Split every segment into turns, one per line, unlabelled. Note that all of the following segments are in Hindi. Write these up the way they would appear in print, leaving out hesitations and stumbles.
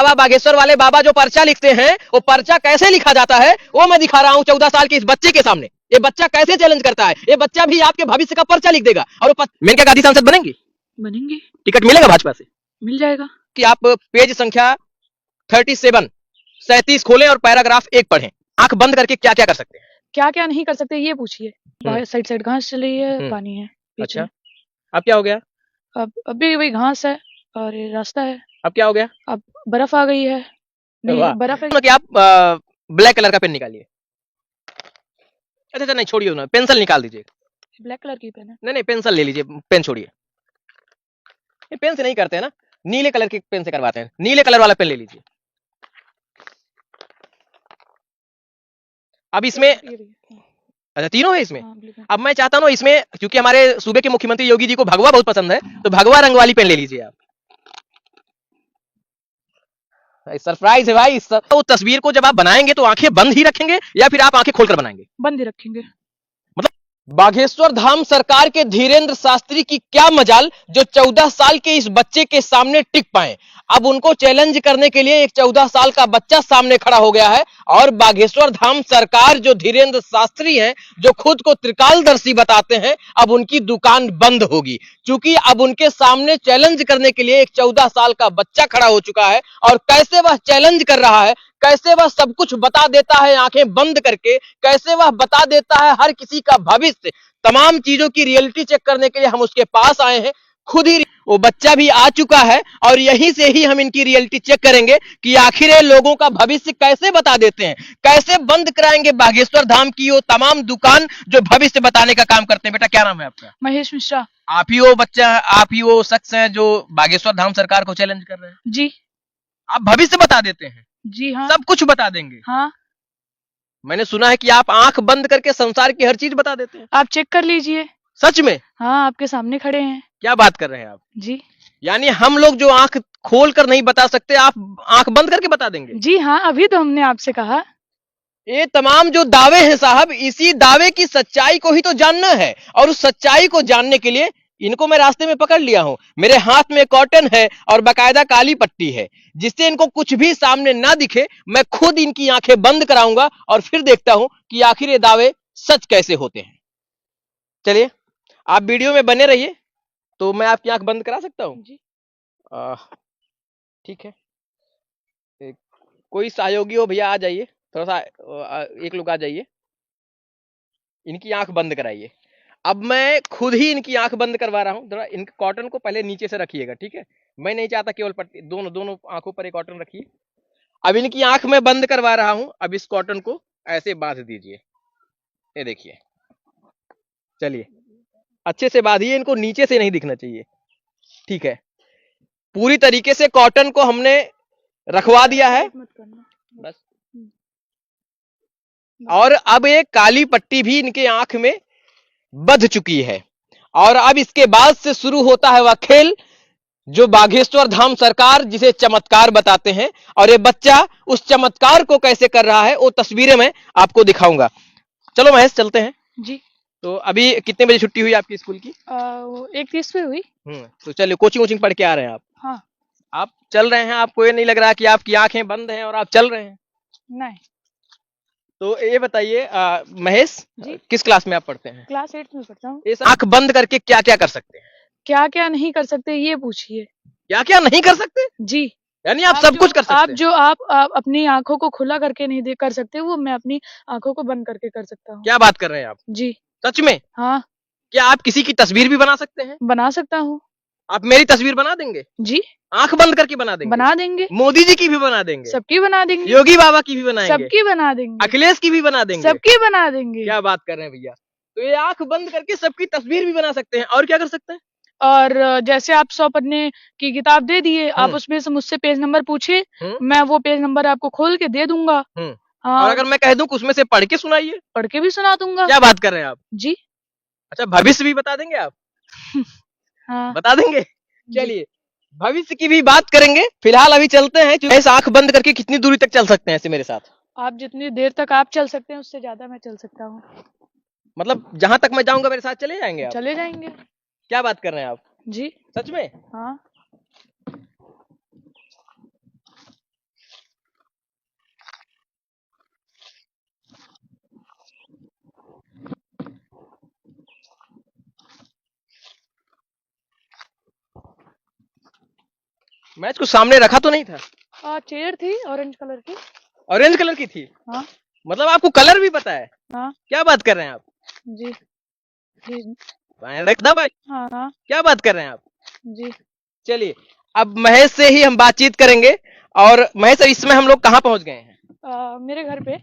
बाबा बागेश्वर वाले बाबा जो पर्चा लिखते हैं, वो पर्चा कैसे लिखा जाता है वो मैं दिखा रहा हूं 14 साल के इस बच्चे के सामने। ये बच्चा कैसे चैलेंज करता है, ये बच्चा भी आपके भविष्य का पर्चा लिख देगा। और मेनका गांधी सांसद बनेंगी?
बनेंगे।
टिकट मिलेगा भाजपा से?
मिल जाएगा।
कि आप पेज संख्या 37 खोलें और पैराग्राफ 1 पढ़ें। आंख बंद करके क्या क्या कर सकते हैं?
क्या क्या नहीं कर सकते ये पूछिए। साइड साइड घास चल रही है, पानी है पीछे।
अच्छा, अब क्या हो गया?
अब अभी वही घास है और ये रास्ता है।
अब क्या हो गया?
अब बर्फ आ गई है। नहीं बर्फ है
कि आप ब्लैक कलर का पेन निकालिए। अच्छा नहीं छोड़िए ना, पेंसिल निकाल दीजिए।
ब्लैक कलर की पेन है।
नहीं पेंसिल ले लीजिए, पेन छोड़िए। ये पेन से नहीं करते हैं ना, नीले कलर की पेन से करवाते हैं। नीले कलर वाला पेन ले लीजिए। अब इसमें अच्छा तीनों है इसमें। अब मैं चाहता हूँ इसमें, क्योंकि हमारे सूबे के मुख्यमंत्री योगी जी को भगवा बहुत पसंद है, तो भगवा रंग वाली पेन ले लीजिए आप। सरप्राइज है भाई। तो तस्वीर को जब आप बनाएंगे तो आंखें बंद ही रखेंगे या फिर आप आंखें खोलकर बनाएंगे?
बंद ही रखेंगे।
मतलब बागेश्वर धाम सरकार के धीरेन्द्र शास्त्री की क्या मजाल जो 14 साल के इस बच्चे के सामने टिक पाए। अब उनको चैलेंज करने के लिए एक 14 साल का बच्चा सामने खड़ा हो गया है और बागेश्वर धाम सरकार जो धीरेन्द्र शास्त्री हैं, जो खुद को त्रिकालदर्शी बताते हैं, अब उनकी दुकान बंद होगी। क्योंकि अब उनके सामने चैलेंज करने के लिए एक 14 साल का बच्चा खड़ा हो चुका है और कैसे वह चैलेंज कर रहा है, कैसे वह सब कुछ बता देता है आंखें बंद करके, कैसे वह बता देता है हर किसी का भविष्य। तमाम चीजों की रियलिटी चेक करने के लिए हम उसके पास आए हैं। खुद ही वो बच्चा भी आ चुका है और यहीं से ही हम इनकी रियलिटी चेक करेंगे कि आखिर ये लोगों का भविष्य कैसे बता देते हैं, कैसे बंद कराएंगे बागेश्वर धाम की वो तमाम दुकान जो भविष्य बताने का काम करते हैं। बेटा क्या नाम है आपका?
महेश मिश्रा।
आप ही वो बच्चा, आप ही वो शख्स है जो बागेश्वर धाम सरकार को चैलेंज कर रहे हैं?
जी।
आप भविष्य बता देते हैं?
जी हाँ।
सब कुछ बता देंगे?
हाँ।
मैंने सुना है कि आप आंख बंद करके संसार की हर चीज बता देते हैं।
आप चेक कर लीजिए।
सच में?
हाँ, आपके सामने खड़े हैं।
क्या बात कर रहे हैं आप?
जी।
यानी हम लोग जो आंख खोल कर नहीं बता सकते, आप आंख बंद करके बता देंगे?
जी हाँ, अभी तो हमने आपसे कहा।
ये तमाम जो दावे हैं साहब, इसी दावे की सच्चाई को ही तो जानना है और उस सच्चाई को जानने के लिए इनको मैं रास्ते में पकड़ लिया हूं। मेरे हाथ में कॉटन है और बाकायदा काली पट्टी है, जिससे इनको कुछ भी सामने ना दिखे। मैं खुद इनकी आंखें बंद कराऊंगा और फिर देखता हूं कि आखिर ये दावे सच कैसे होते हैं। चलिए आप वीडियो में बने रहिए, तो मैं आपकी आंख बंद करा सकता हूं?
जी।
ठीक है, कोई सहयोगी हो भैया आ जाइए, थोड़ा सा एक लोग आ जाइए, इनकी आंख बंद कराइए। अब मैं खुद ही इनकी आंख बंद करवा रहा हूं। थोड़ा इनके कॉटन को पहले नीचे से रखिएगा, ठीक है? मैं नहीं चाहता केवल पट्टी, दोनों आंखों पर एक कॉटन रखिए। अब इनकी आंख मैं बंद करवा रहा हूं। अब इस कॉटन को ऐसे बांध दीजिए, ये देखिए। चलिए अच्छे से बांधिए, इनको नीचे से नहीं दिखना चाहिए, ठीक है? पूरी तरीके से कॉटन को हमने रखवा दिया है बस। और अब एक काली पट्टी भी इनके आंख में बंध चुकी है और अब इसके बाद से शुरू होता है वह खेल जो बागेश्वर धाम सरकार जिसे चमत्कार बताते हैं। और ये बच्चा उस चमत्कार को कैसे कर रहा है वो तस्वीरें मैं आपको दिखाऊंगा। चलो महेश चलते हैं।
जी।
तो अभी कितने बजे छुट्टी हुई आपकी स्कूल की?
1:30 पे हुई।
तो चलिए कोचिंग पढ़ के आ रहे हैं आप?
हाँ।
आप चल रहे हैं, आपको ये नहीं लग रहा कि आपकी आंखें बंद हैं और आप चल रहे हैं?
नहीं।
तो ये बताइए महेश
जी?
किस क्लास में आप पढ़ते हैं?
क्लास 8 में पढ़ता हूँ।
आंख बंद करके क्या क्या कर सकते हैं?
क्या क्या नहीं कर सकते ये पूछिए।
क्या क्या नहीं कर सकते?
जी।
यानी आप सब कुछ कर सकते हैं?
आप जो अपनी आंखों को खुला करके नहीं कर सकते, वो मैं अपनी आंखों को बंद करके कर सकता हूँ।
क्या बात कर रहे हैं आप?
जी।
सच में?
हाँ।
क्या आप किसी की तस्वीर भी बना सकते हैं?
बना सकता हूँ।
आप मेरी तस्वीर बना देंगे?
जी।
आंख बंद करके बना देंगे?
बना देंगे।
मोदी जी की भी बना देंगे?
सबकी बना देंगे।
योगी बाबा की भी बनाएंगे?
सबकी बना देंगे।
अखिलेश की भी बना देंगे?
सबकी बना देंगे।
क्या बात कर रहे हैं भैया? तो ये आंख बंद करके सबकी तस्वीर भी बना सकते हैं। और क्या कर सकते हैं?
और जैसे आप 100 पन्ने की किताब दे दिए, आप उसमें से मुझसे पेज नंबर पूछे, मैं वो पेज नंबर आपको खोल के दे दूंगा।
और अगर मैं कह दूं कि उसमें से पढ़ के सुनाइए?
पढ़ के भी सुना दूंगा।
क्या बात कर रहे हैं आप?
जी।
अच्छा भविष्य भी बता देंगे आप?
हाँ।
बता देंगे। चलिए भविष्य की भी बात करेंगे, फिलहाल अभी चलते हैं। ऐसे आंख बंद करके कितनी दूरी तक चल सकते हैं ऐसे मेरे साथ?
आप जितनी देर तक आप चल सकते हैं उससे ज्यादा मैं चल सकता हूँ।
मतलब जहां तक मैं जाऊंगा मेरे साथ चले जाएंगे आप?
चले जाएंगे।
क्या बात कर रहे हैं आप?
जी।
सच में?
हाँ।
मैच को सामने रखा तो नहीं था?
हाँ, चेयर थी ऑरेंज कलर की।
ऑरेंज कलर की थी?
हाँ
मतलब आपको कलर भी पता है?
हाँ
क्या बात कर रहे हैं आप?
जी जी।
रखना भाई,
हाँ हाँ
क्या बात कर रहे हैं आप?
जी।
चलिए, अब महेश से ही हम बातचीत करेंगे। और महेश, इसमें हम लोग कहाँ पहुंच गए हैं?
मेरे घर पे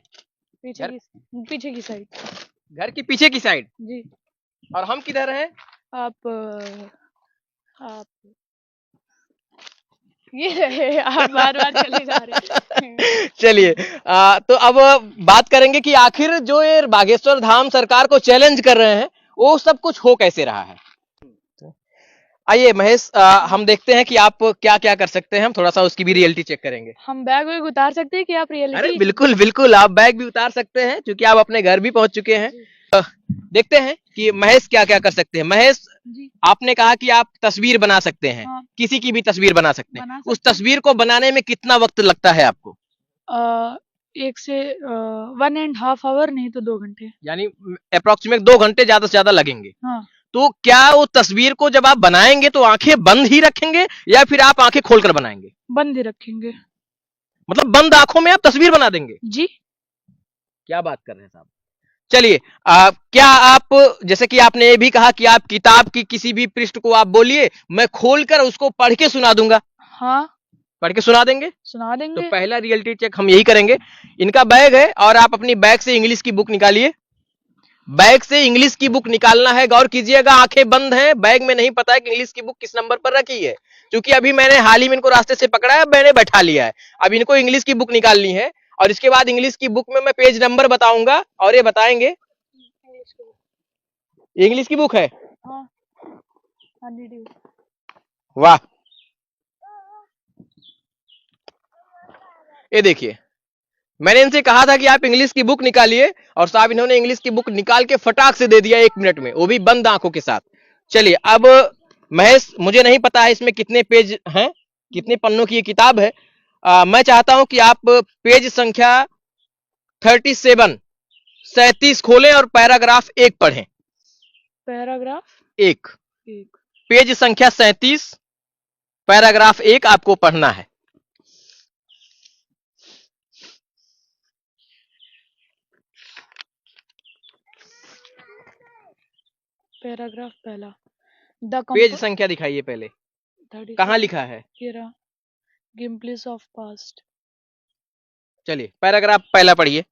घर?
पीछे की साइड।
घर की पीछे की साइड?
जी।
और हम किधर हैं?
आप ये रहे, आप बार बार चले जा रहे हैं।
चलिए, तो अब बात करेंगे कि आखिर जो ये बागेश्वर धाम सरकार को चैलेंज कर रहे हैं, वो सब कुछ हो कैसे रहा है। आइए महेश, हम देखते हैं कि आप क्या क्या कर सकते हैं। हम थोड़ा सा उसकी भी रियलिटी चेक करेंगे।
हम बैग वैग उतार सकते हैं कि आप
अरे
रियलिटी?
बिल्कुल बिल्कुल, आप बैग भी उतार सकते हैं क्योंकि आप अपने घर भी पहुंच चुके हैं। देखते हैं कि महेश क्या क्या कर सकते हैं। महेश,
जी।
आपने कहा कि आप तस्वीर बना सकते हैं।
हाँ।
किसी की भी तस्वीर बना सकते हैं।
बना
उस
सकते हैं।
तस्वीर को बनाने में कितना वक्त लगता है आपको?
1.5 आवर, नहीं तो 2 घंटे।
यानी अप्रोक्सीमेट 2 घंटे ज्यादा से ज्यादा लगेंगे।
हाँ।
तो क्या वो तस्वीर को जब आप बनाएंगे तो आंखें बंद ही रखेंगे या फिर आप आंखें खोलकर बनाएंगे?
बंद ही रखेंगे।
मतलब बंद आंखों में आप तस्वीर बना देंगे?
जी।
क्या बात कर रहे हैं साहब। चलिए, क्या आप, जैसे कि आपने ये भी कहा कि आप किताब की किसी भी पृष्ठ को आप बोलिए, मैं खोलकर उसको पढ़ के सुना दूंगा।
हाँ,
पढ़ के सुना देंगे?
सुना
तो
देंगे।
पहला रियलिटी चेक हम यही करेंगे। इनका बैग है और आप अपनी बैग से इंग्लिश की बुक निकालिए। बैग से इंग्लिश की बुक निकालना है। गौर कीजिएगा, आंखें बंद हैं, बैग में नहीं पता है कि इंग्लिश की बुक किस नंबर पर रखी है। क्योंकि अभी मैंने हाल ही में इनको रास्ते से पकड़ा है, मैंने बैठा लिया है। अब इनको इंग्लिश की बुक निकालनी है और इसके बाद इंग्लिश की बुक में मैं पेज नंबर बताऊंगा और ये बताएंगे। इंग्लिश की बुक है?
हाँ।
वाह, ये देखिए, मैंने इनसे कहा था कि आप इंग्लिश की बुक निकालिए और साहब इन्होंने इंग्लिश की बुक निकाल के फटाक से दे दिया 1 मिनट में, वो भी बंद आंखों के साथ। चलिए, अब महेश, मुझे नहीं पता है इसमें कितने पेज हैं, कितने पन्नों की ये किताब है। मैं चाहता हूं कि आप पेज संख्या 37 खोलें और पैराग्राफ 1 पढ़ें।
पैराग्राफ
1,
1।
पेज संख्या 37, पैराग्राफ 1 आपको पढ़ना है।
पैराग्राफ पहला।
पेज संख्या दिखाइए पहले, कहां लिखा है?
गिम्पलिस ऑफ पास्ट।
चलिए, पैराग्राफ पहला पढ़िए।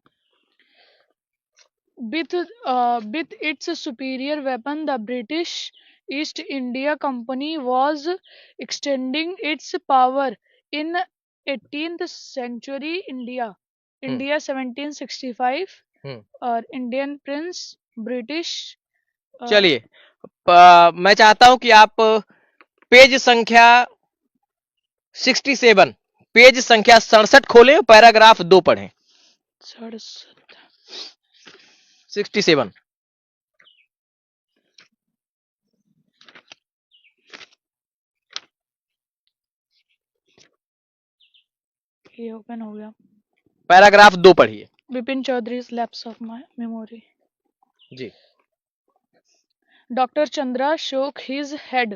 With its superior weapon, the British East India Company was extending its power in 18th century India. 1765 और Indian Prince British।
चलिए, मैं चाहता हूं कि आप पेज संख्या 67, पेज संख्या 67 खोलें, पैराग्राफ 2 पढ़ें। 67।
ये ओपन हो गया।
पैराग्राफ 2 पढ़िए।
Bipin Chaudhary's lapse of my memory.
Ji.
Dr. Chandra shook his head.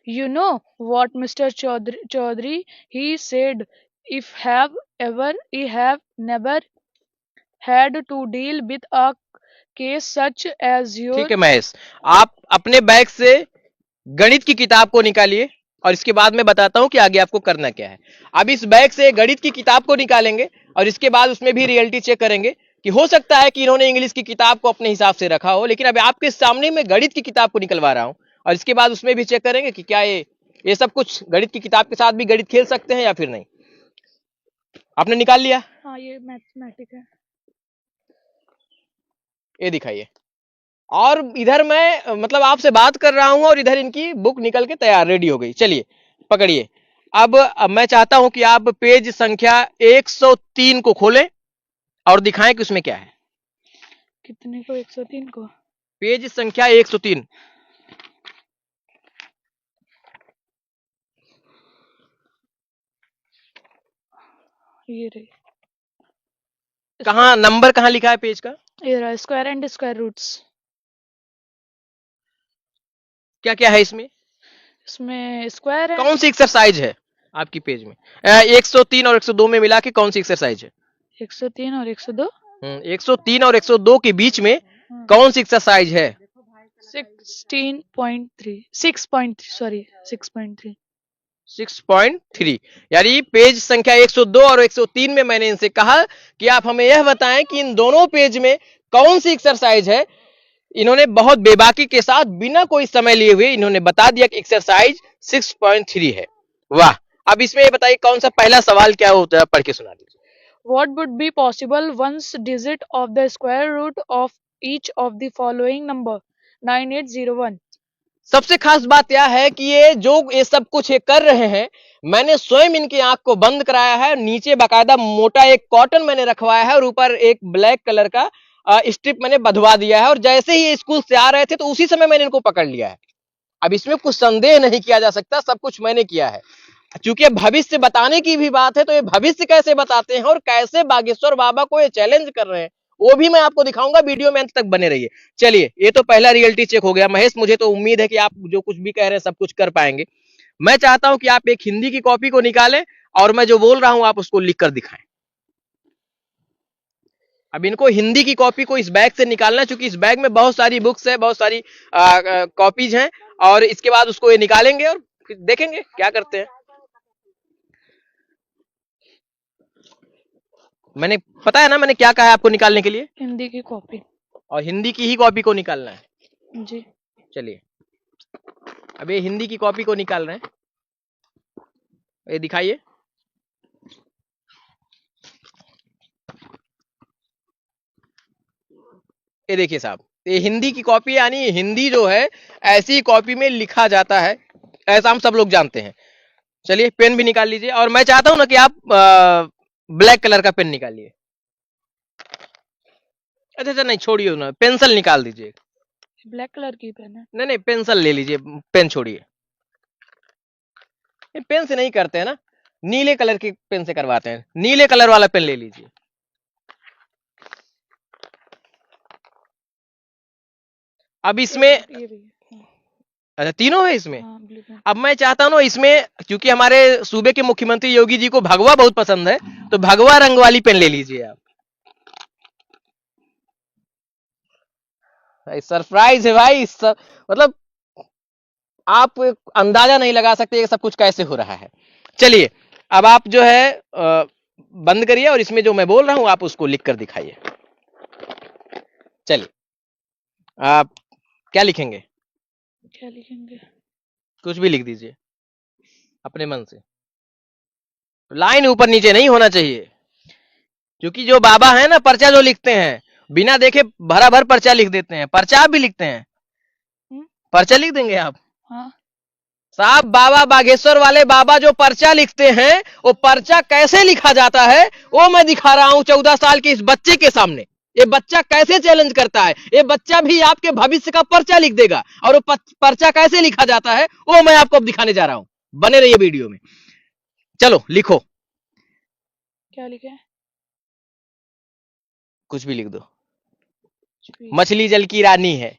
You know what, Mr. Chaudhary, he said, if he have never had to deal with a case such as
ठीक
your।
है महेश, आप अपने बैग से गणित की किताब को निकालिए और इसके बाद मैं बताता हूं कि आगे आपको करना क्या है। अब इस बैग से गणित की किताब को निकालेंगे और इसके बाद उसमें भी रियलिटी चेक करेंगे कि हो सकता है कि इन्होंने इंग्लिश की किताब को अपने हिसाब से रखा हो, लेकिन अभी आपके सामने मैं गणित की किताब को निकलवा रहा हूं और इसके बाद उसमें भी चेक करेंगे कि क्या ये सब कुछ गणित की किताब के साथ भी गणित खेल सकते हैं या फिर नहीं। आपने निकाल लिया?
हाँ, ये मैथमेटिक है।
ये दिखाइए। और इधर मैं मतलब आपसे बात कर रहा हूं और इधर इनकी बुक निकल के तैयार रेडी हो गई। चलिए, पकड़िए। अब मैं चाहता हूं कि आप पेज संख्या 103 को खोलें और दिखाएं कि उसमें क्या है।
कितने को? 103 को?
पेज संख्या 103।
ये रही।
कहां नंबर, कहां लिखा है पेज का?
ये रहा, स्क्वायर एंड स्क्वायर रूट्स।
क्या क्या है इसमें?
इसमें स्क्वायर है।
कौन सी एक्सरसाइज है? आपकी पेज में 103 और 102 में मिला के कौन सी एक्सरसाइज है?
103 और 102
103 और 102 के बीच में कौन सी एक्सरसाइज है?
16.3 6.3
6.3 यानी पेज संख्या 102 और 103 में मैंने इनसे कहा कि आप हमें यह बताएं कि इन दोनों पेज में कौन सी एक्सरसाइज है। इन्होंने बहुत बेबाकी के साथ बिना कोई समय लिए हुए इन्होंने बता दिया कि एक्सरसाइज 6.3 है। वाह। अब इसमें ये बताइए कौन सा पहला सवाल क्या होता है, पढ़ के सुना दीजिए।
What would be possible once digit of the square root of each of the following number 9801?
सबसे खास बात यह है कि ये सब कुछ ये कर रहे हैं, मैंने स्वयं इनकी आंख को बंद कराया है। नीचे बाकायदा मोटा एक कॉटन मैंने रखवाया है और ऊपर एक ब्लैक कलर का स्ट्रिप मैंने बंधवा दिया है, और जैसे ही ये स्कूल से आ रहे थे तो उसी समय मैंने इनको पकड़ लिया है। अब इसमें कुछ संदेह नहीं किया जा सकता, सब कुछ मैंने किया है। चूंकि भविष्य बताने की भी बात है, तो ये भविष्य कैसे बताते हैं और कैसे बागेश्वर बाबा को ये चैलेंज कर रहे हैं, वो भी मैं आपको दिखाऊंगा। वीडियो में अंत तक बने रहिए। चलिए, ये तो पहला रियलिटी चेक हो गया। महेश, मुझे तो उम्मीद है कि आप जो कुछ भी कह रहे हैं सब कुछ कर पाएंगे। मैं चाहता हूं कि आप एक हिंदी की कॉपी को निकालें और मैं जो बोल रहा हूं आप उसको लिख कर दिखाएं। अब इनको हिंदी की कॉपी को इस बैग से निकालना, क्योंकि इस बैग में बहुत सारी बुक्स है, बहुत सारी कॉपीज हैं, और इसके बाद उसको ये निकालेंगे और देखेंगे क्या करते हैं। मैंने पता है ना मैंने क्या कहा है आपको निकालने के लिए?
हिंदी की कॉपी।
और हिंदी की ही कॉपी को निकालना है
जी।
चलिए, अब ये हिंदी की कॉपी को निकाल रहे हैं, ये दिखाइए। ये देखिए साहब, ये हिंदी की कॉपी, यानी हिंदी जो है ऐसी कॉपी में लिखा जाता है, ऐसा हम सब लोग जानते हैं। चलिए, पेन भी निकाल लीजिए, और मैं चाहता हूं ना कि आप ब्लैक कलर का पेन निकालिए। अच्छा, नहीं छोड़िए ना, पेंसिल निकाल दीजिए।
ब्लैक कलर की पेन है।
नहीं, पेंसिल ले लीजिए, पेन छोड़िए। पेन से नहीं करते हैं ना, नीले कलर की पेन से करवाते हैं। नीले कलर वाला पेन ले लीजिए। अब इसमें अच्छा, तीनों है इसमें। अब मैं चाहता हूं इसमें, क्योंकि हमारे सूबे के मुख्यमंत्री योगी जी को भगवा बहुत पसंद है, तो भगवा रंग वाली पेन ले लीजिए आप। सरप्राइज है भाई, मतलब आप अंदाजा नहीं लगा सकते ये सब कुछ कैसे हो रहा है। चलिए, अब आप जो है बंद करिए, और इसमें जो मैं बोल रहा हूं आप उसको लिख कर दिखाइए। चलिए, आप क्या लिखेंगे? कुछ भी लिख दीजिए अपने मन से, लाइन ऊपर नीचे नहीं होना चाहिए, क्योंकि जो बाबा है ना, पर्चा जो लिखते हैं बिना देखे भरा भर पर्चा लिख देते हैं। पर्चा आप भी लिखते हैं? पर्चा लिख देंगे आप?
हाँ
साहब, बाबा बागेश्वर वाले बाबा जो पर्चा लिखते हैं, वो पर्चा कैसे लिखा जाता है वो मैं दिखा रहा हूं 14 साल के इस बच्चे के सामने। ये बच्चा कैसे चैलेंज करता है, ये बच्चा भी आपके भविष्य का पर्चा लिख देगा, और वो पर्चा कैसे लिखा जाता है वो मैं आपको अब दिखाने जा रहा हूं। बने रहिए वीडियो में। चलो लिखो।
क्या लिखे?
कुछ भी लिख दो। मछली जल की रानी है।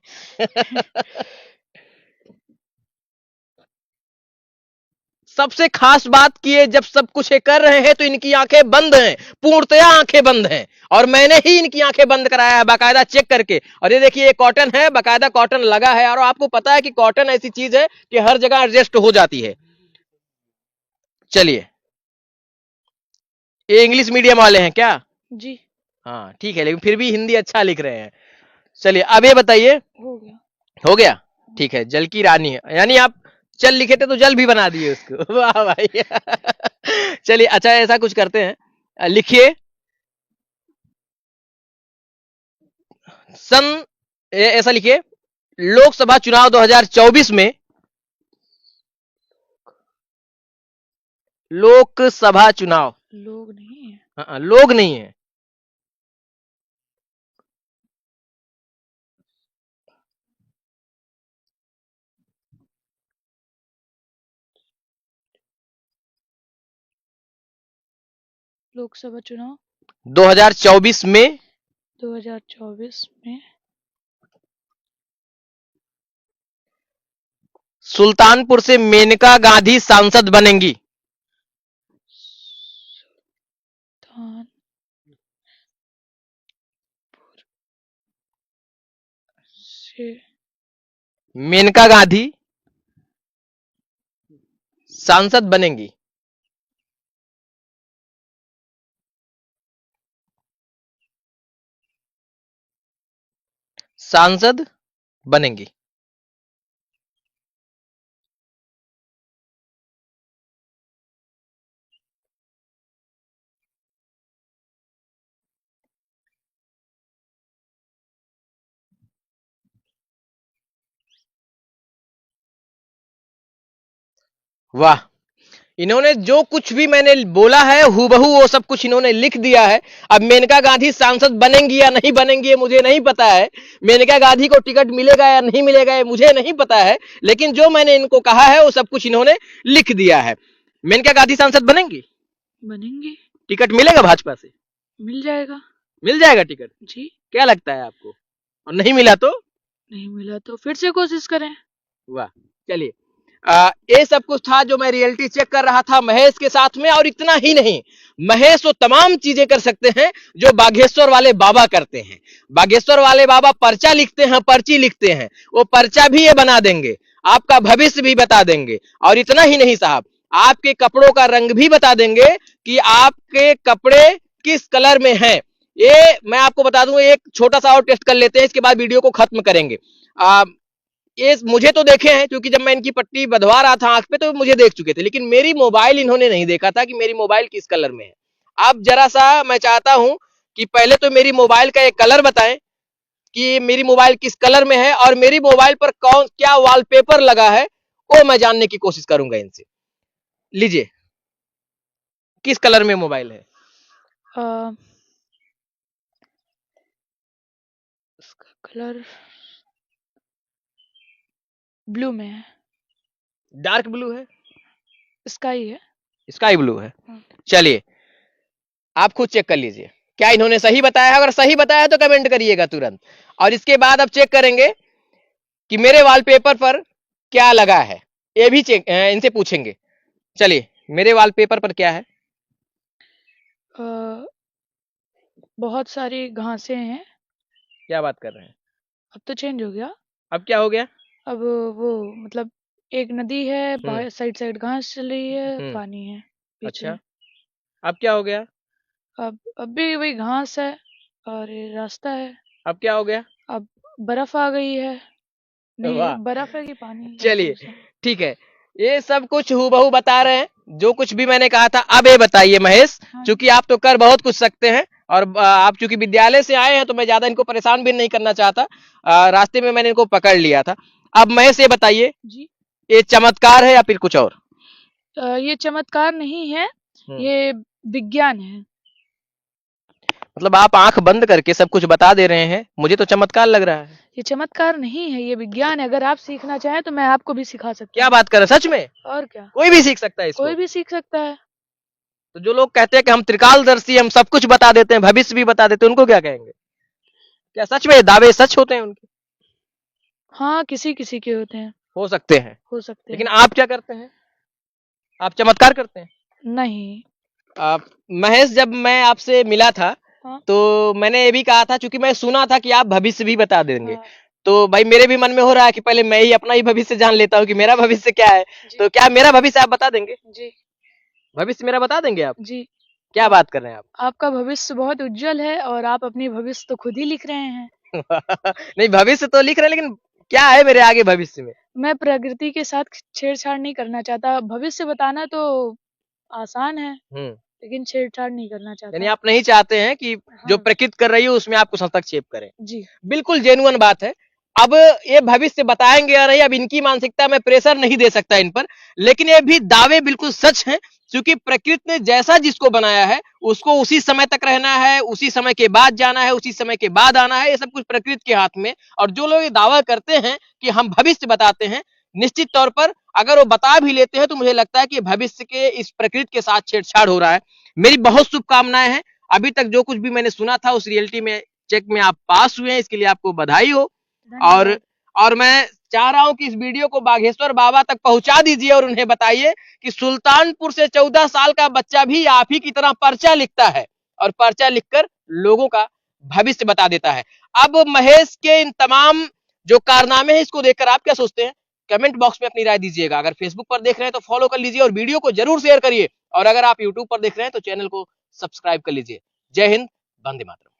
सबसे खास बात कि ये जब सब कुछ ये कर रहे हैं तो इनकी आंखें बंद हैं, पूर्णतया आंखें बंद हैं, और मैंने ही इनकी आंखें बंद कराया है बाकायदा चेक करके। और ये देखिए, ये कॉटन है, बाकायदा कॉटन लगा है, और आपको पता है कि कॉटन ऐसी चीज है कि हर जगह एडजस्ट हो जाती है। चलिए, ये इंग्लिश मीडियम वाले हैं क्या?
जी
हाँ ठीक है, लेकिन फिर भी हिंदी अच्छा लिख रहे हैं। चलिए, अब ये बताइए।
हो गया।
हो गया, ठीक है। जल की रानी है, यानी आप चल लिखे थे तो जल भी बना दिए उसको। वाह भाई। चलिए, अच्छा ऐसा कुछ करते हैं, लिखिए सन, ऐसा लिखिए, लोकसभा चुनाव 2024 में, लोकसभा चुनाव,
लोग नहीं है।
हाँ, लोग नहीं है।
लोकसभा चुनाव
2024 में
2024 में
सुल्तानपुर से मेनका गांधी सांसद बनेंगी।
सुल्तान से
मेनका गांधी सांसद बनेंगी। सांसद बनेंगी। वाह, इन्होंने जो कुछ भी मैंने बोला है हूबहू वो सब कुछ इन्होंने लिख दिया है। अब मेनका गांधी सांसद बनेंगी या नहीं बनेंगी ये मुझे नहीं पता है, मेनका गांधी को टिकट मिलेगा या नहीं मिलेगा ये मुझे नहीं पता है, लेकिन जो मैंने इनको कहा है वो सब कुछ इन्होंने लिख दिया है। मेनका गांधी सांसद बनेंगी,
बनेंगे।
टिकट मिलेगा भाजपा से,
मिल जाएगा
मिल जाएगा टिकट।
जी।
क्या लगता है आपको, और नहीं मिला तो?
नहीं मिला तो फिर से कोशिश करें।
वाह, चलिए ये सब कुछ था जो मैं रियलिटी चेक कर रहा था महेश के साथ में। और इतना ही नहीं, महेश वो तमाम चीजें कर सकते हैं जो बागेश्वर वाले बाबा करते हैं। बागेश्वर वाले बाबा पर्चा लिखते हैं, पर्ची लिखते हैं, वो पर्चा भी ये बना देंगे, आपका भविष्य भी बता देंगे। और इतना ही नहीं साहब, आपके कपड़ों का रंग भी बता देंगे कि आपके कपड़े किस कलर में हैं। ये मैं आपको बता दूं, एक छोटा सा और टेस्ट कर लेते हैं, इसके बाद वीडियो को खत्म करेंगे। ये मुझे तो देखे हैं, क्योंकि जब मैं इनकी पट्टी बंधवा रहा था आंख पे तो मुझे देख चुके थे, लेकिन मेरी मोबाइल इन्होंने नहीं देखा था कि मेरी मोबाइल किस कलर में है। अब जरा सा मैं चाहता हूं कि पहले तो मेरी मोबाइल का एक कलर बताएं कि मेरी मोबाइल किस कलर में है, और मेरी मोबाइल पर कौन क्या वॉलपेपर लगा है वो मैं जानने की कोशिश करूंगा इनसे। लीजिए, किस कलर में मोबाइल है?
उसका कलर ब्लू में है।
डार्क ब्लू है,
स्काई है।
स्काई ब्लू है। चलिए आप खुद चेक कर लीजिए क्या इन्होंने सही बताया है। अगर सही बताया तो कमेंट करिएगा तुरंत। और इसके बाद अब चेक करेंगे कि मेरे वॉलपेपर पर क्या लगा है, ये भी चेक इनसे पूछेंगे। चलिए, मेरे वॉलपेपर पर क्या है?
बहुत सारी घासें हैं।
क्या बात कर रहे हैं?
अब तो चेंज हो गया।
अब क्या हो गया?
अब वो मतलब एक नदी है, साइड साइड घास चल रही है, पानी है पीछे।
अच्छा, अब क्या हो गया?
अब भी वही घास है और ये रास्ता है।
अब क्या हो गया?
अब बर्फ आ गई है। नहीं,
वाह,
बर्फ है कि पानी?
चलिए ठीक है, ये सब कुछ हूबहू बता रहे हैं जो कुछ भी मैंने कहा था। अब ये बताइए महेश, चूंकि आप तो कर बहुत कुछ सकते हैं, और आप चूंकि विद्यालय से आए हैं तो मैं ज्यादा इनको परेशान भी नहीं करना चाहता, रास्ते में मैंने इनको पकड़ लिया था। अब महेश ये बताइए
जी,
ये चमत्कार है या फिर कुछ और?
ये चमत्कार नहीं है, ये विज्ञान है।
मतलब आप आंख बंद करके सब कुछ बता दे रहे हैं, मुझे तो चमत्कार लग रहा है।
ये चमत्कार नहीं है, ये विज्ञान है। अगर आप सीखना चाहें तो मैं आपको भी सिखा सकता हूँ।
क्या बात कर रहे हैं, सच में?
और क्या,
कोई भी सीख सकता है इसको?
कोई भी सीख सकता है।
तो जो लोग कहते हैं कि हम त्रिकालदर्शी, हम सब कुछ बता देते हैं, भविष्य भी बता देते हैं, उनको क्या कहेंगे? क्या सच में दावे सच होते हैं उनके?
हाँ, किसी किसी के होते हैं,
हो सकते हैं,
हो सकते
लेकिन
हैं।
आप क्या करते हैं? आप चमत्कार करते हैं?
नहीं।
महेश, जब मैं आपसे मिला था तो मैंने ये भी कहा था, क्योंकि मैं सुना था कि आप भविष्य भी बता देंगे, तो भाई मेरे भी मन में हो रहा है कि पहले मैं ही अपना ही भविष्य जान लेता हूँ कि मेरा भविष्य क्या है। तो क्या मेरा भविष्य आप बता देंगे?
जी,
भविष्य मेरा बता देंगे आप?
जी।
क्या बात कर रहे हैं आप?
आपका भविष्य बहुत उज्जवल है और आप अपनी भविष्य तो खुद ही लिख रहे हैं।
नहीं, भविष्य तो लिख रहे हैं, लेकिन क्या है मेरे आगे भविष्य में?
मैं प्रकृति के साथ छेड़छाड़ नहीं करना चाहता। भविष्य बताना तो आसान है, लेकिन छेड़छाड़ नहीं करना चाहता।
यानी आप नहीं चाहते हैं कि जो प्रकृति कर रही है उसमें आप कुछ हस्तक्षेप करें?
जी,
बिल्कुल जेन्युइन बात है। अब ये भविष्य बताएंगे या नहीं, अब इनकी मानसिकता में प्रेशर नहीं दे सकता इन पर, लेकिन ये भी दावे बिल्कुल सच हैं, क्योंकि प्रकृति ने जैसा जिसको बनाया है उसको उसी समय तक रहना है, उसी समय के बाद जाना है, उसी समय के बाद आना है, ये सब कुछ प्रकृति के हाथ में। और जो लोग ये दावा करते हैं कि हम भविष्य बताते हैं, निश्चित तौर पर अगर वो बता भी लेते हैं तो मुझे लगता है कि भविष्य के इस प्रकृति के साथ छेड़छाड़ हो रहा है। मेरी बहुत शुभकामनाएं हैं। अभी तक जो कुछ भी मैंने सुना था उस रियलिटी में चेक में आप पास हुए हैं, इसके लिए आपको बधाई हो। और मैं चाह रहा हूं कि इस वीडियो को बागेश्वर बाबा तक पहुंचा दीजिए और उन्हें बताइए कि सुल्तानपुर से 14 साल का बच्चा भी आप ही की तरह पर्चा लिखता है। और पर्चा लिखकर लोगों का भविष्य बता देता है। अब महेश के इन तमाम जो कारनामे हैं, इसको देखकर आप क्या सोचते हैं? कमेंट बॉक्स में अपनी राय दीजिएगा। अगर फेसबुक पर देख रहे हैं तो फॉलो कर लीजिए और वीडियो को जरूर शेयर करिए, और अगर आप यूट्यूब पर देख रहे हैं तो चैनल को सब्सक्राइब कर लीजिए। जय हिंद, वंदे मातरम।